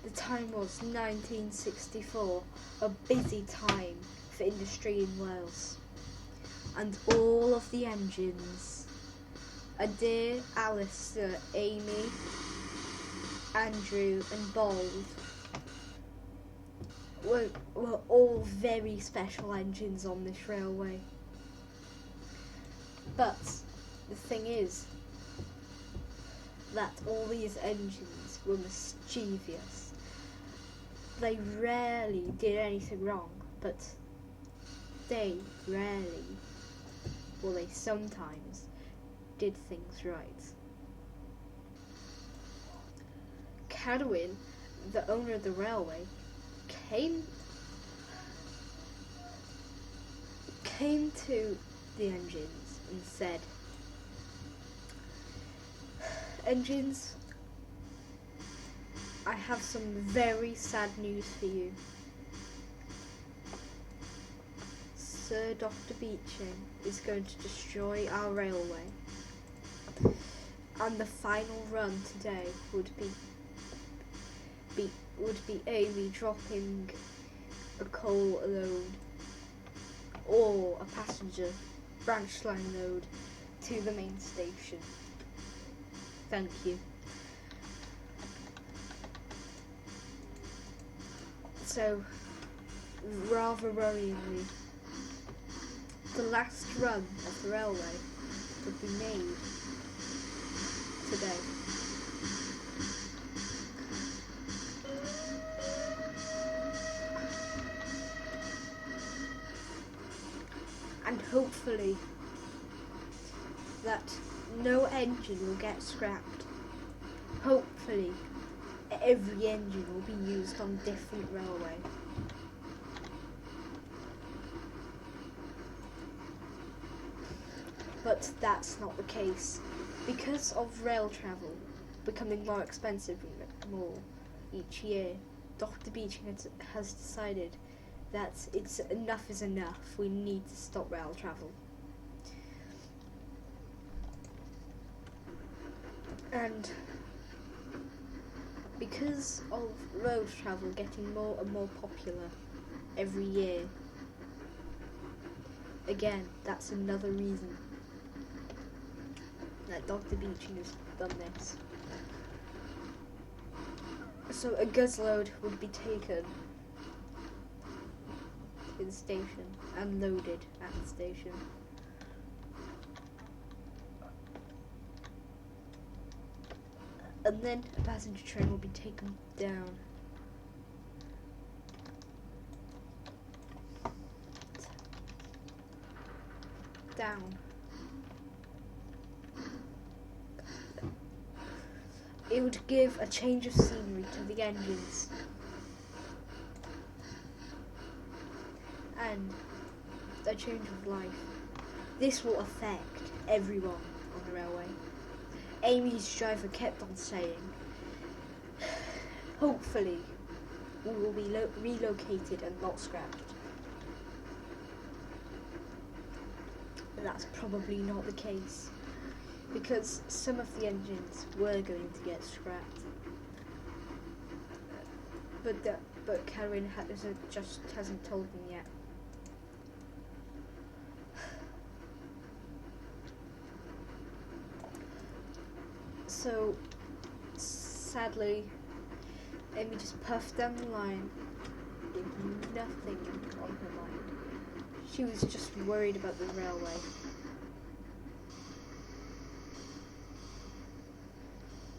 The time was 1964, a busy time for industry in Wales. And all of the engines, Adair, Alistair, Amy, Andrew and Bold, were all very special engines on this railway. But the thing is that all these engines were mischievous. They rarely did anything wrong, but they sometimes did things right. Cant-llyn, the owner of the railway, came to the engines and said, "Engines, I have some very sad news for you. Sir Dr. Beeching is going to destroy our railway, and the final run today would be Amy dropping a coal load or a passenger branch line load to the main station. Thank you." So, rather worryingly, the last run of the railway would be made today. And hopefully that no engine will get scrapped. Hopefully every engine will be used on different railway. But that's not the case. Because of rail travel becoming more expensive and more each year, Dr. Beeching has decided that enough is enough. We need to stop rail travel. And because of road travel getting more and more popular every year, again, that's another reason that Dr. Beeching has done this. So a goods load would be taken to the station and loaded at the station. And then a passenger train will be taken down. It would give a change of scenery to the engines. And a change of life. This will affect everyone on the railway. Amy's driver kept on saying, "Hopefully we will be relocated and not scrapped." But that's probably not the case, because some of the engines were going to get scrapped. But Cant-llyn hasn't told them yet. So, sadly, Amy just puffed down the line with nothing on her mind. She was just worried about the railway.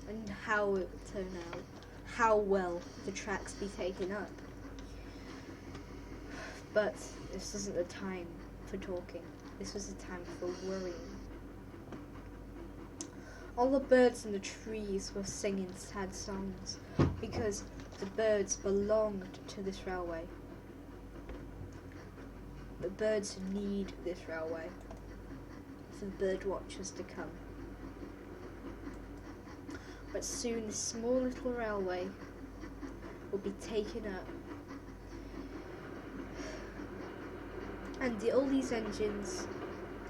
And how it would turn out. How well the tracks be taken up. But this wasn't the time for talking. This was the time for worrying. All the birds in the trees were singing sad songs because the birds belonged to this railway. The birds need this railway for the bird watchers to come. But soon this small little railway will be taken up, and all these engines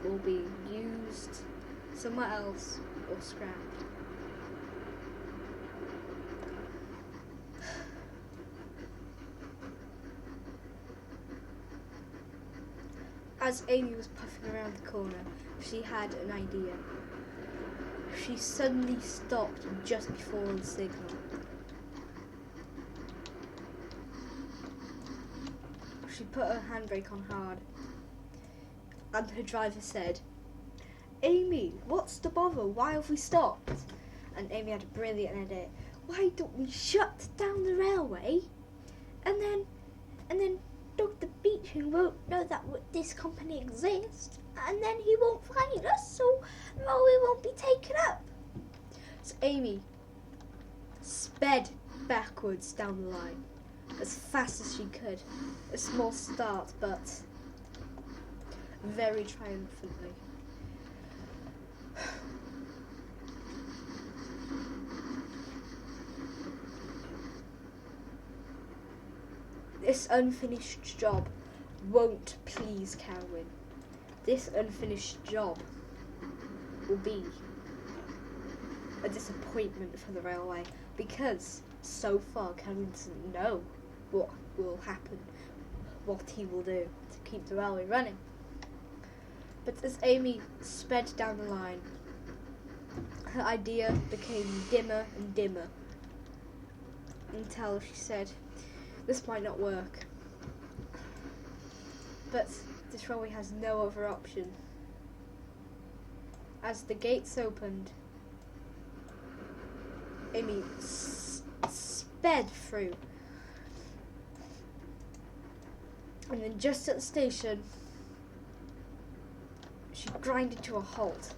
will be used somewhere else or scrapped. as Amy was puffing around the corner, she had an idea. She suddenly stopped just before the signal. She put her handbrake on hard, and her driver said, "Amy, what's the bother? Why have we stopped?" And Amy had a brilliant idea. "Why don't we shut down the railway, and then Dr. Beeching won't know that this company exists, and then he won't find us, so the railway won't be taken up." So Amy sped backwards down the line as fast as she could. A small start, but very triumphantly. This unfinished job won't please Cant-llyn. This unfinished job will be a disappointment for the railway, because so far Cant-llyn doesn't know what will happen, what he will do to keep the railway running. But as Amy sped down the line, her idea became dimmer and dimmer, until she said, "This might not work." But this railway has no other option. As the gates opened, Amy sped through. And then just at the station, she grinded to a halt.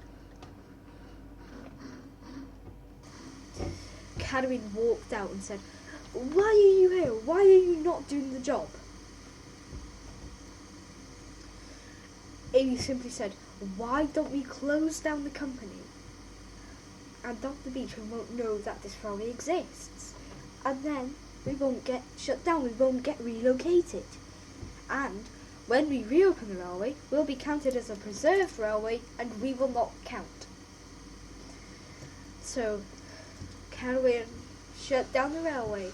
Cant-llyn walked out and said, "Why are you here? Why are you not doing the job?" Amy simply said, "Why don't we close down the company? And Dr. Beeching won't know that this railway exists. And then we won't get shut down, we won't get relocated. And when we reopen the railway, we'll be counted as a preserved railway, and we will not count." So Cant-llyn shut down the railway,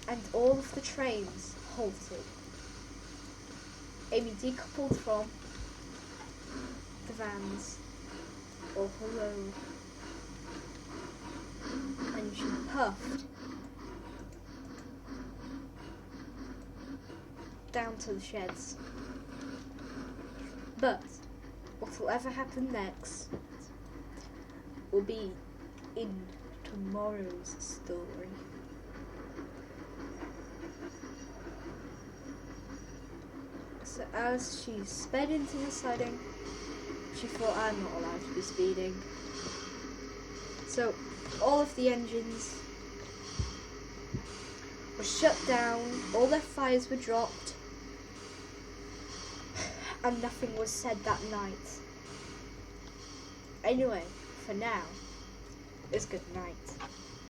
and all of the trains halted. Amy decoupled from the vans, or her load, and she puffed down to the sheds. But what will ever happen next will be in tomorrow's story. So as she sped into the siding, she thought, "I'm not allowed to be speeding." So all of the engines were shut down, all their fires were dropped, and nothing was said that night. Anyway, for now, it's good night.